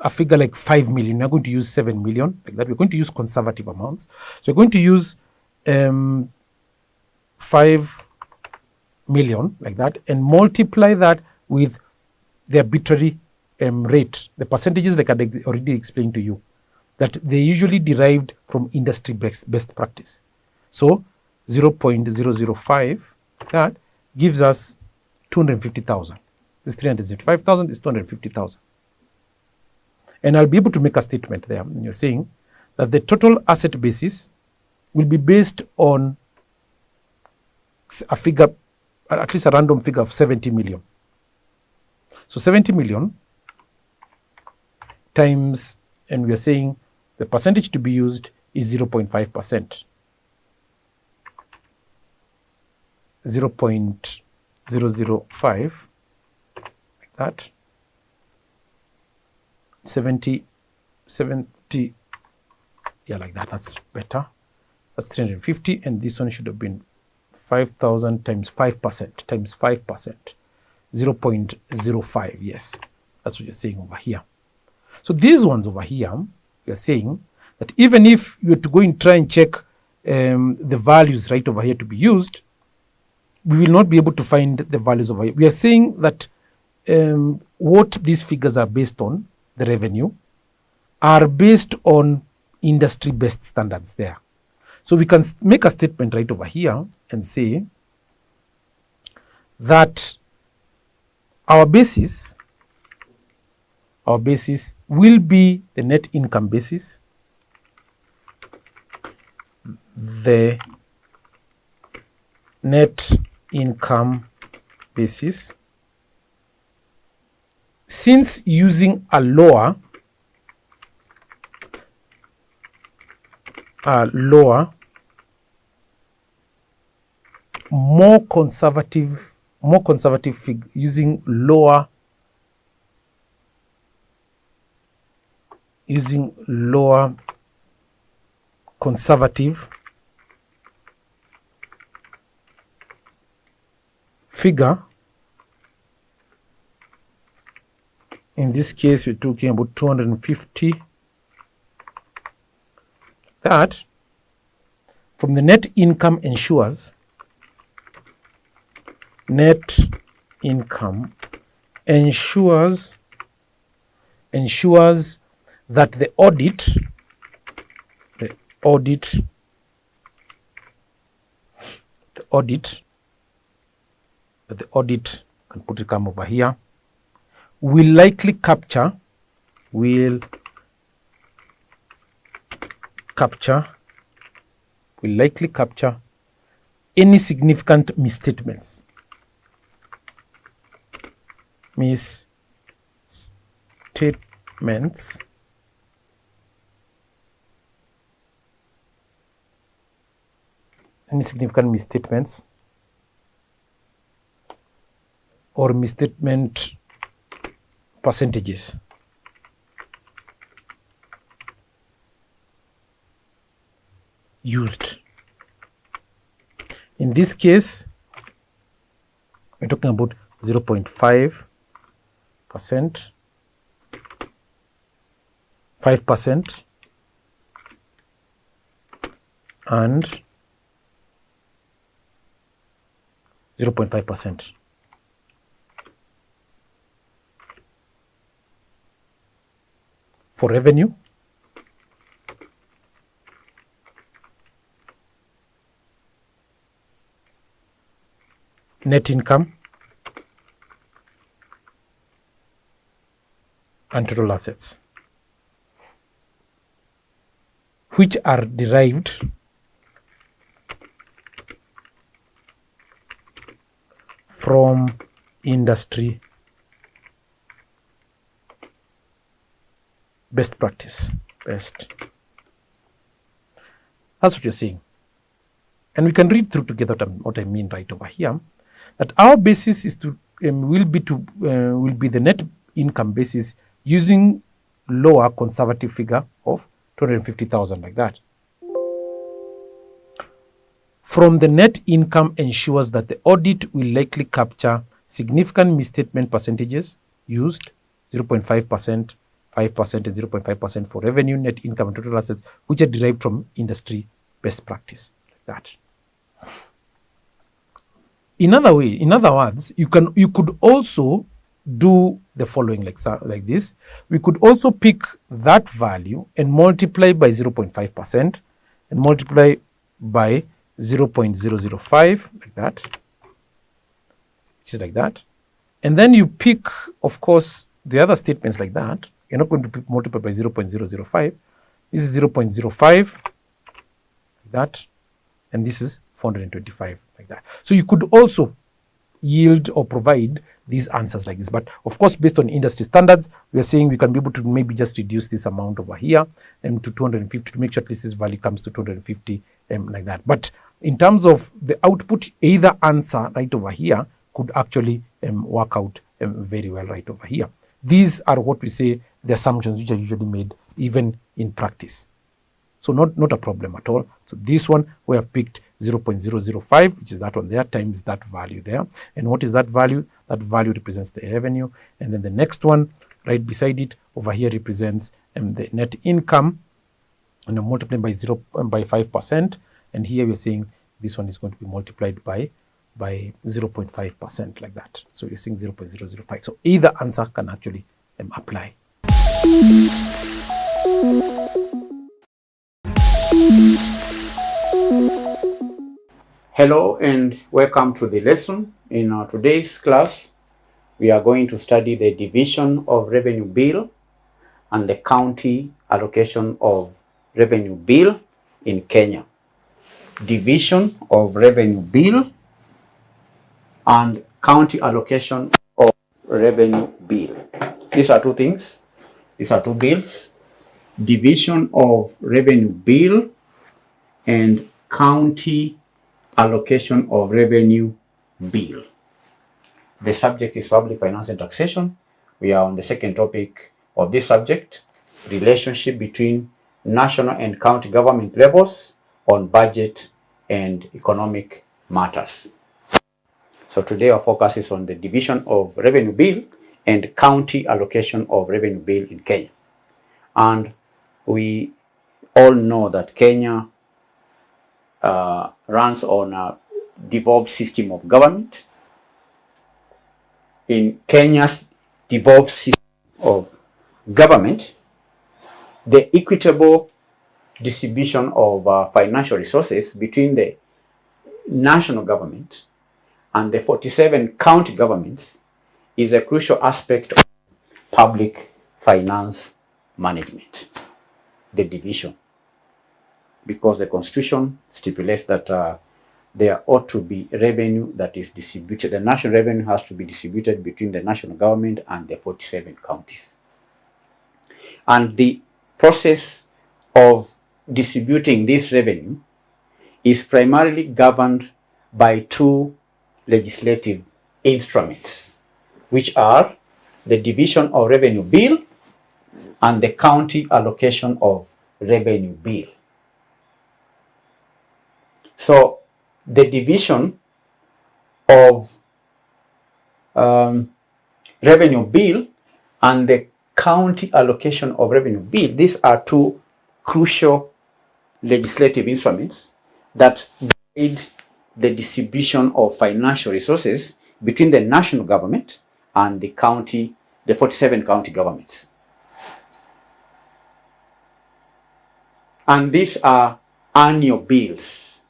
a figure like 5 million, we're going to use 7 million, like that. We're going to use conservative amounts. So we're going to use 5 million, like that, and multiply that with the arbitrary rate, the percentages, like I already explained to you, that they usually derived from industry best practice. So 0.005, that gives us 250,000. This 375,000 is 250,000. And I'll be able to make a statement there. And you're saying that the total asset basis will be based on a figure, at least a random figure of 70 million. So 70 million times, and we are saying the percentage to be used is 0.5%. 0.005, like that. 70, yeah, like that. That's better. That's 350, and this one should have been 5,000 times 5% times 5%. 0.05, yes, that's what you're saying over here. So these ones over here, you're saying that even if you were to go and try and check the values right over here to be used, we will not be able to find the values over here. We are saying that what these figures are based on, the revenue, are based on industry best standards there. So we can make a statement right over here and say that our basis will be the net income basis, the net income basis, since using a lower more conservative figure, using lower conservative figure. In this case, we're talking about 250. That from the net income ensures that the audit can put it come over here, will likely capture any significant misstatements. Any significant misstatements or misstatement percentages. Used. In this case, we're talking about 0.5%, 5%, and 0.5%. For revenue, net income, and total assets, which are derived from industry best practice. That's what you're saying. And we can read through together what I mean right over here. That our basis is to will be the net income basis using lower conservative figure of 250,000, like that. From the net income ensures that the audit will likely capture significant misstatement percentages used 0.5%, 5%, and 0.5% for revenue, net income, and total assets, which are derived from industry best practice, like that. In other words, you could also do the following, like this. We could also pick that value and multiply by 0.5% and multiply by 0.005, like that, which is like that. And then you pick, of course, the other statements like that. You're not going to multiply by 0.005. This is 0.05, like that, and this is 425, like that. So you could also yield or provide these answers like this. But of course, based on industry standards, we are saying we can be able to maybe just reduce this amount over here and to 250 to make sure at least this value comes to 250, like that. But in terms of the output, either answer right over here could actually work out very well right over here. These are what we say the assumptions which are usually made even in practice. So not a problem at all. So this one we have picked 0.005, which is that one there, times that value there. And what is that value? That value represents the revenue. And then the next one right beside it over here represents the net income, and multiplied by 5%. And here we're saying this one is going to be multiplied by 0.5%, like that. So you're seeing 0.005. So either answer can actually apply. Hello and welcome to the lesson. In today's class, we are going to study the division of revenue bill and the county allocation of revenue bill in Kenya. Division of revenue bill and county allocation of revenue bill. These are two things. These are two bills. Division of revenue bill and county allocation of revenue bill. The subject is public finance and taxation. We are on the second topic of this subject, relationship between national and county government levels on budget and economic matters. So today our focus is on the division of revenue bill and county allocation of revenue bill in Kenya. And we all know that Kenya runs on a devolved system of government. In Kenya's devolved system of government, the equitable distribution of financial resources between the national government and the 47 county governments is a crucial aspect of public finance management, the division. Because the Constitution stipulates that there ought to be revenue that is distributed. The national revenue has to be distributed between the national government and the 47 counties. And the process of distributing this revenue is primarily governed by two legislative instruments, which are the division of revenue bill and the county allocation of revenue bill. So the division of revenue bill and the county allocation of revenue bill, these are two crucial legislative instruments that guide the distribution of financial resources between the national government and the 47 county governments. And these are annual bills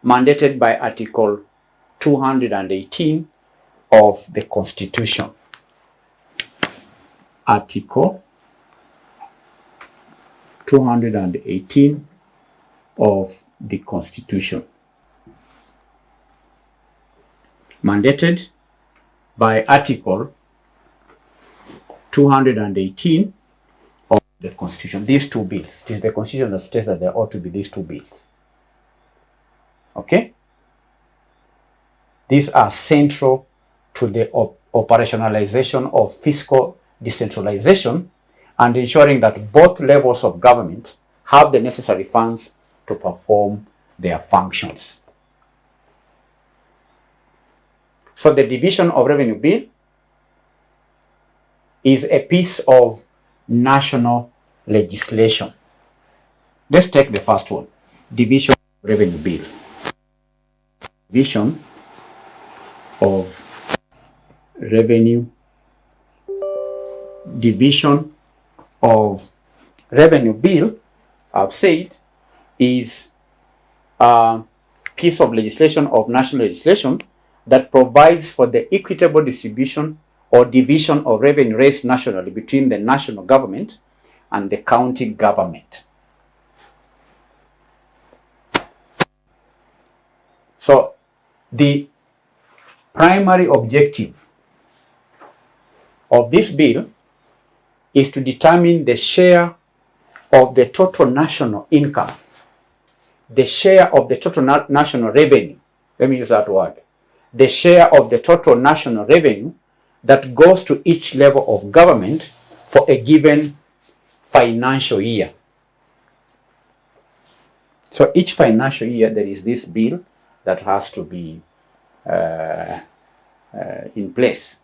mandated by Article 218 of the Constitution. Article 218 of the Constitution. Mandated by Article 218 of the Constitution. These two bills. It is the Constitution that states that there ought to be these two bills. Okay? These are central to the operationalization of fiscal decentralization and ensuring that both levels of government have the necessary funds to perform their functions. So the division of revenue bill is a piece of national legislation. Let's take the first one, Division of Revenue Bill. Division of Revenue, Division of Revenue Bill, I've said, is a piece of legislation of national legislation that provides for the equitable distribution or division of revenue raised nationally between the national government and the county government. So the primary objective of this bill is to determine the share of the total national income, the share of the total national revenue. Let me use that word. The share of the total national revenue that goes to each level of government for a given financial year. So each financial year there is this bill that has to be in place.